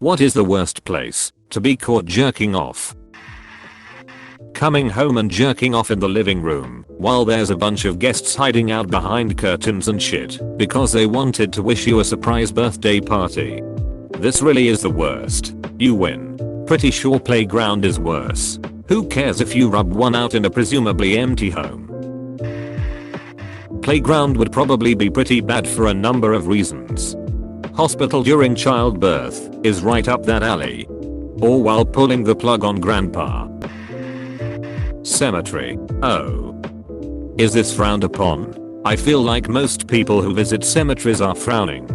What is the worst place to be caught jerking off? Coming home and jerking off in the living room while there's a bunch of guests hiding out behind curtains and shit because they wanted to wish you a surprise birthday party. This really is the worst. You win. Pretty sure playground is worse. Who cares if you rub one out in a presumably empty home? Playground would probably be pretty bad for a number of reasons. Hospital during childbirth is right up that alley. Or while pulling the plug on grandpa. Cemetery. Oh. Is this frowned upon? I feel like most people who visit cemeteries are frowning.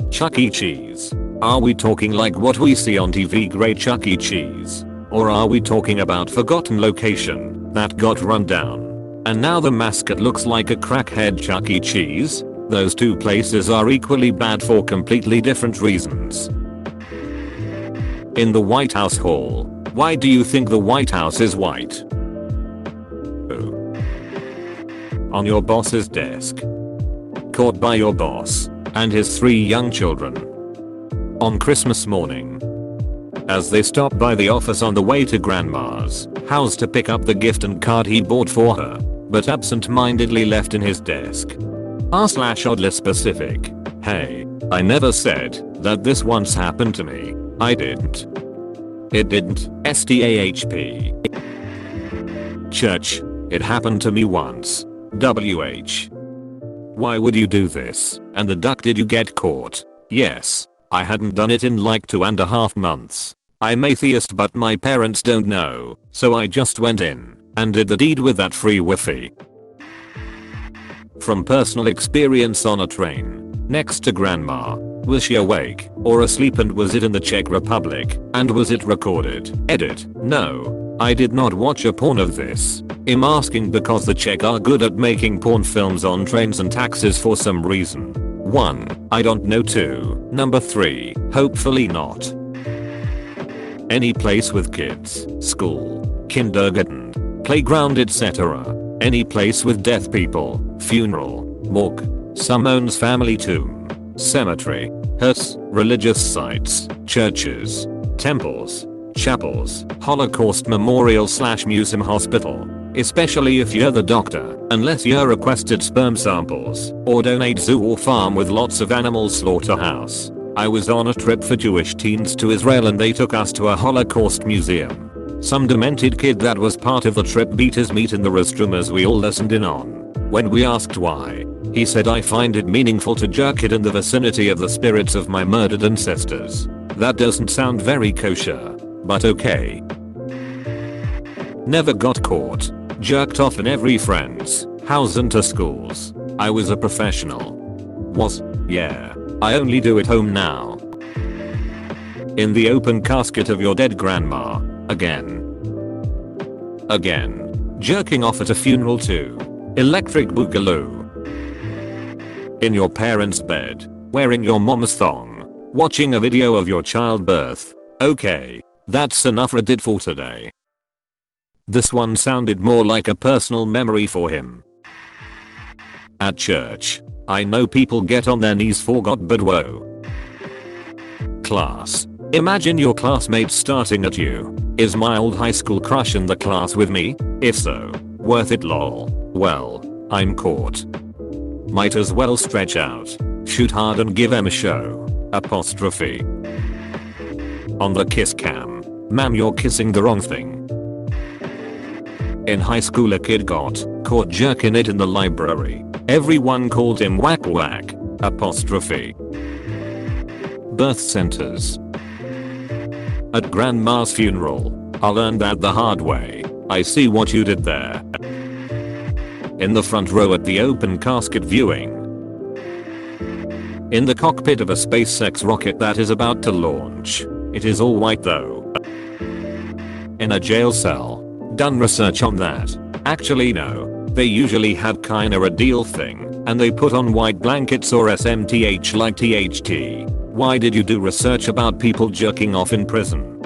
Chuck E. Cheese. Are we talking like what we see on TV Great Chuck E. Cheese? Or are we talking about forgotten location that got run down? And now the mascot looks like a crackhead Chuck E. Cheese? Those two places are equally bad for completely different reasons. In the White House Hall. Why do you think the White House is white? Oh. On your boss's desk. Caught by your boss and his 3 young children. On Christmas morning. As they stop by the office on the way to grandma's house to pick up the gift and card he bought for her, but absent-mindedly left in his desk. R/oddly specific. Hey, I never said that this once happened to me. I didn't. It didn't. STAHP. Church. It happened to me once. WH. Why would you do this? And the duck, did you get caught? Yes. I hadn't done it in like 2.5 months. I'm atheist but my parents don't know, so I just went in and did the deed with that free Wi-Fi. From personal experience on a train, next to grandma. Was she awake or asleep, and was it in the Czech Republic, and was it recorded? Edit. No. I did not watch a porn of this. I'm asking because the Czech are good at making porn films on trains and taxis for some reason. 1. I don't know. 2. Number 3. Hopefully not. Any place with kids, school, kindergarten, playground etc. Any place with death people, funeral, morgue, someone's family tomb, cemetery, hearse, religious sites, churches, temples, chapels, Holocaust memorial/museum, hospital. Especially if you're the doctor, unless you're requested sperm samples, or donate zoo or farm with lots of animals slaughterhouse. I was on a trip for Jewish teens to Israel and they took us to a Holocaust museum. Some demented kid that was part of the trip beat his meat in the restroom as we all listened in on. When we asked why, he said, I find it meaningful to jerk it in the vicinity of the spirits of my murdered ancestors. That doesn't sound very kosher, but okay. Never got caught. Jerked off in every friend's house and to schools. I was a professional. Was? Yeah. I only do it home now. In the open casket of your dead grandma. Again. Jerking off at a funeral too. Electric boogaloo. In your parents' bed. Wearing your mom's thong. Watching a video of your childbirth. Okay. That's enough Reddit for today. This one sounded more like a personal memory for him. At church. I know people get on their knees for God, but whoa. Class. Imagine your classmates starting at you. Is my old high school crush in the class with me? If so, worth it lol. Well, I'm caught. Might as well stretch out, shoot hard and give em a show. Apostrophe. On the kiss cam. Ma'am, you're kissing the wrong thing. In high school a kid got caught jerking it in the library. Everyone called him whack whack. Apostrophe. Birth centers. At grandma's funeral. I learned that the hard way. I see what you did there. In the front row at the open casket viewing. In the cockpit of a SpaceX rocket that is about to launch. It is all white though. In a jail cell. Done research on that. Actually no. They usually have kinda a deal thing, and they put on white blankets or SMTH like THT. Why did you do research about people jerking off in prison?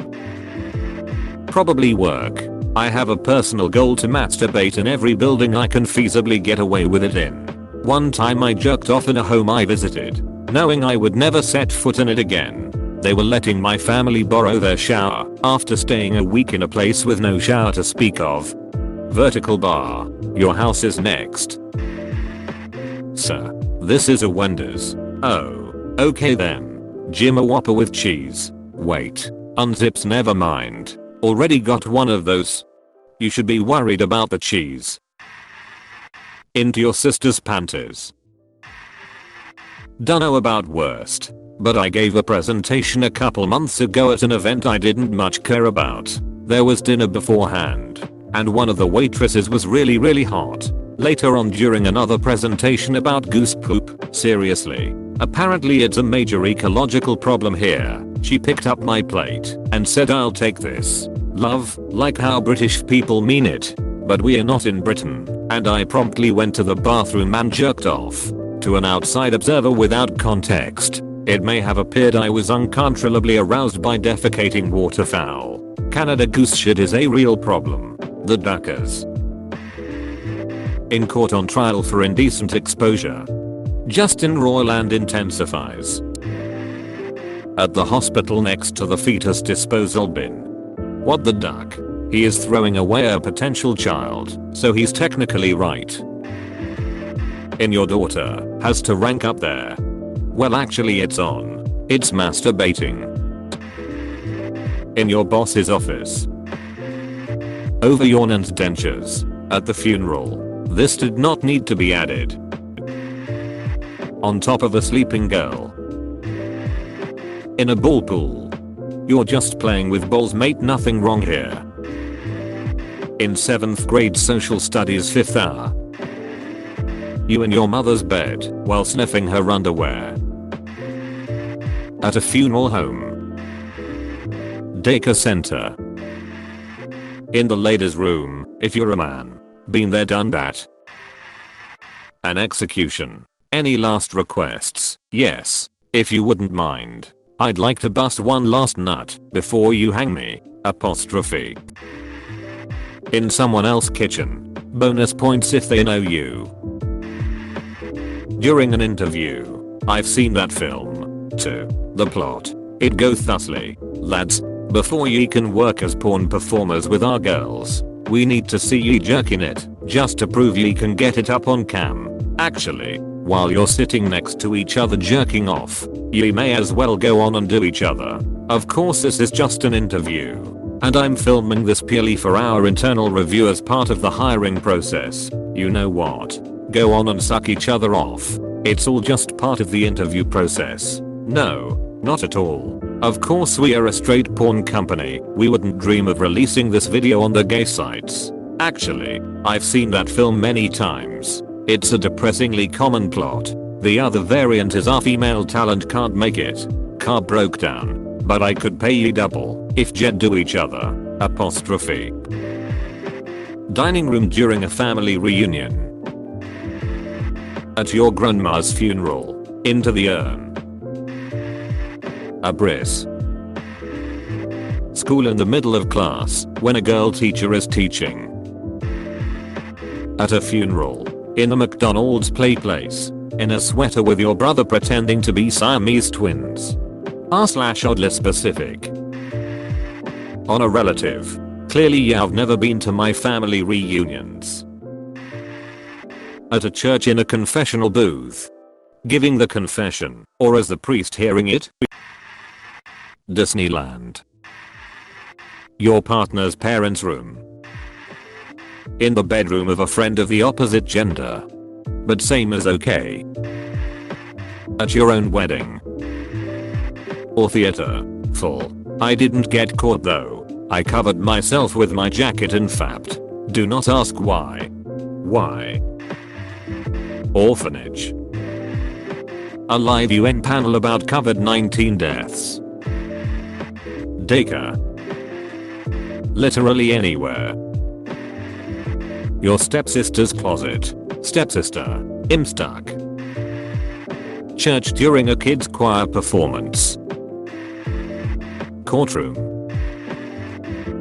Probably work. I have a personal goal to masturbate in every building I can feasibly get away with it in. One time I jerked off in a home I visited. knowing I would never set foot in it again. They were letting my family borrow their shower after staying a week in a place with no shower to speak of. Vertical bar. Your house is next. Sir. This is a Wendy's. Oh. Okay then. Jim a Whopper with cheese. Wait. Unzips, never mind. Already got one of those. You should be worried about the cheese. Into your sister's panties. Dunno about worst, but I gave a presentation a couple months ago at an event I didn't much care about. There was dinner beforehand, and one of the waitresses was really hot. Later on during another presentation about goose poop, seriously. Apparently it's a major ecological problem here. She picked up my plate and said, "I'll take this. Love, like how British people mean it. But we are not in Britain," and I promptly went to the bathroom and jerked off. To an outside observer without context, it may have appeared I was uncontrollably aroused by defecating waterfowl. Canada goose shit is a real problem. The duckers. In court on trial for indecent exposure. Justin Roiland intensifies. At the hospital next to the fetus disposal bin. What the duck? He is throwing away a potential child, so he's technically right. In your daughter has to rank up there. Well, actually it's on. It's masturbating. In your boss's office. Over yawn and dentures. At the funeral. This did not need to be added. On top of a sleeping girl. In a ball pool. You're just playing with balls, mate, nothing wrong here. In 7th grade social studies 5th hour. You in your mother's bed while sniffing her underwear. At a funeral home. Daycare center. In the ladies' room, if you're a man. Been there, done that. An execution. Any last requests? Yes, if you wouldn't mind. I'd like to bust one last nut before you hang me. Apostrophe. In someone else's kitchen. Bonus points if they know you. During an interview. I've seen that film. 2. The plot. It goes thusly. Lads, before ye can work as porn performers with our girls, we need to see ye jerking it, just to prove ye can get it up on cam. Actually, while you're sitting next to each other jerking off, ye may as well go on and do each other. Of course this is just an interview. And I'm filming this purely for our internal review as part of the hiring process. You know what? Go on and suck each other off. It's all just part of the interview process. No, not at all. Of course we are a straight porn company. We wouldn't dream of releasing this video on the gay sites. Actually, I've seen that film many times. It's a depressingly common plot. The other variant is our female talent can't make it. Car broke down. But I could pay ye double if Jed do each other. Apostrophe. Dining room during a family reunion. At your grandma's funeral. Into the urn. A bris. School in the middle of class when a girl teacher is teaching. At a funeral. In a McDonald's play place. In a sweater with your brother pretending to be Siamese twins. R/oddly specific. On a relative. Clearly you've never been to my family reunions. At a church in a confessional booth. Giving the confession, or as the priest hearing it. Disneyland. Your partner's parents' room. In the bedroom of a friend of the opposite gender. But same as okay. At your own wedding. Or theater. Full. I didn't get caught though. I covered myself with my jacket in fact. Do not ask why. Why? Orphanage. A live UN panel about COVID-19 deaths. Daycare. Literally anywhere. Your stepsister's closet. Stepsister. Imstuck. Church during a kid's choir performance. Courtroom.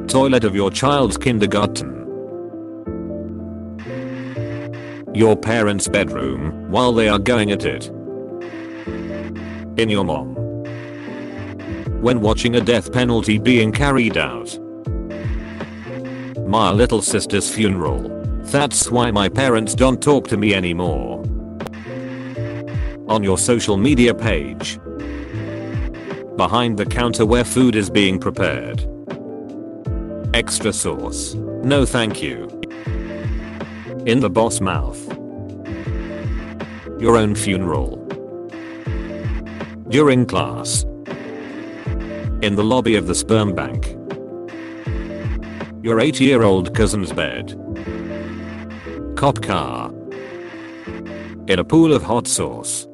Toilet of your child's kindergarten. Your parents' bedroom while they are going at it. In your mom. When watching a death penalty being carried out. My little sister's funeral. That's why my parents don't talk to me anymore. On your social media page. Behind the counter where food is being prepared. Extra sauce. No thank you. In the boss mouth. Your own funeral. During class. In the lobby of the sperm bank. Your 8-year-old cousin's bed. Cop car. In a pool of hot sauce.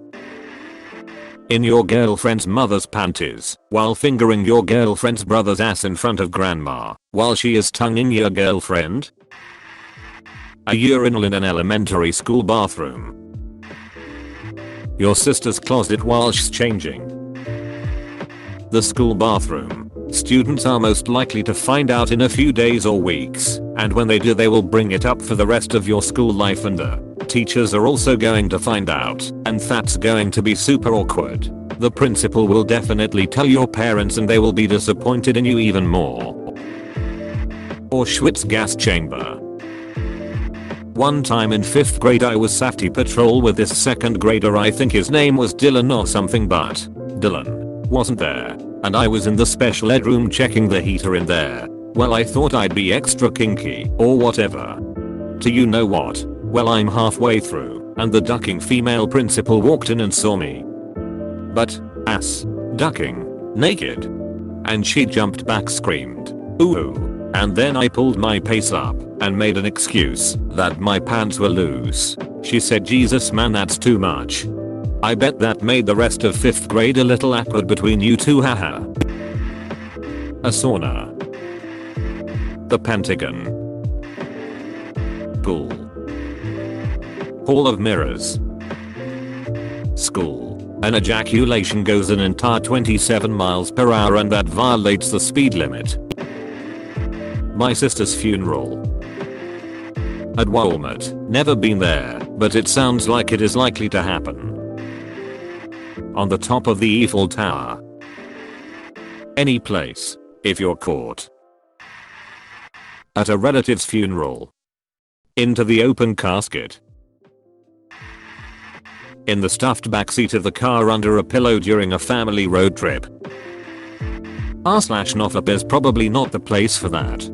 In your girlfriend's mother's panties, while fingering your girlfriend's brother's ass in front of grandma, while she is tonguing your girlfriend. A urinal in an elementary school bathroom. Your sister's closet while she's changing. The school bathroom. Students are most likely to find out in a few days or weeks, and when they do they will bring it up for the rest of your school life, and teachers are also going to find out, and that's going to be super awkward. The principal will definitely tell your parents and they will be disappointed in you even more. Auschwitz gas chamber. One time in 5th grade I was safety patrol with this 2nd grader, I think his name was Dylan or something, but Dylan wasn't there, and I was in the special ed room checking the heater in there. Well, I thought I'd be extra kinky or whatever. Do you know what? Well, I'm halfway through, and the ducking female principal walked in and saw me. But, ass, ducking, naked. And she jumped back, screamed, ooh, and then I pulled my pace up, and made an excuse that my pants were loose. She said, Jesus man, that's too much. I bet that made the rest of 5th grade a little awkward between you two, haha. A sauna. The Pentagon. Pool. Hall of Mirrors. School. An ejaculation goes an entire 27 miles per hour and that violates the speed limit. My sister's funeral. At Walmart. Never been there, but it sounds like it is likely to happen. On the top of the Eiffel Tower. Any place, if you're caught. At a relative's funeral. Into the open casket. In the stuffed backseat of the car under a pillow during a family road trip. r/nofap is probably not the place for that.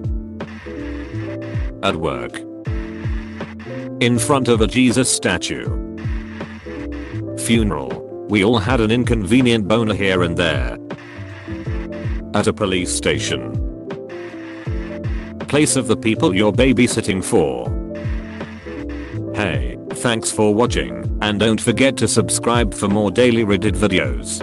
At work. In front of a Jesus statue. Funeral. We all had an inconvenient boner here and there. At a police station. Place of the people you're babysitting for. Hey, thanks for watching, and don't forget to subscribe for more daily Reddit videos.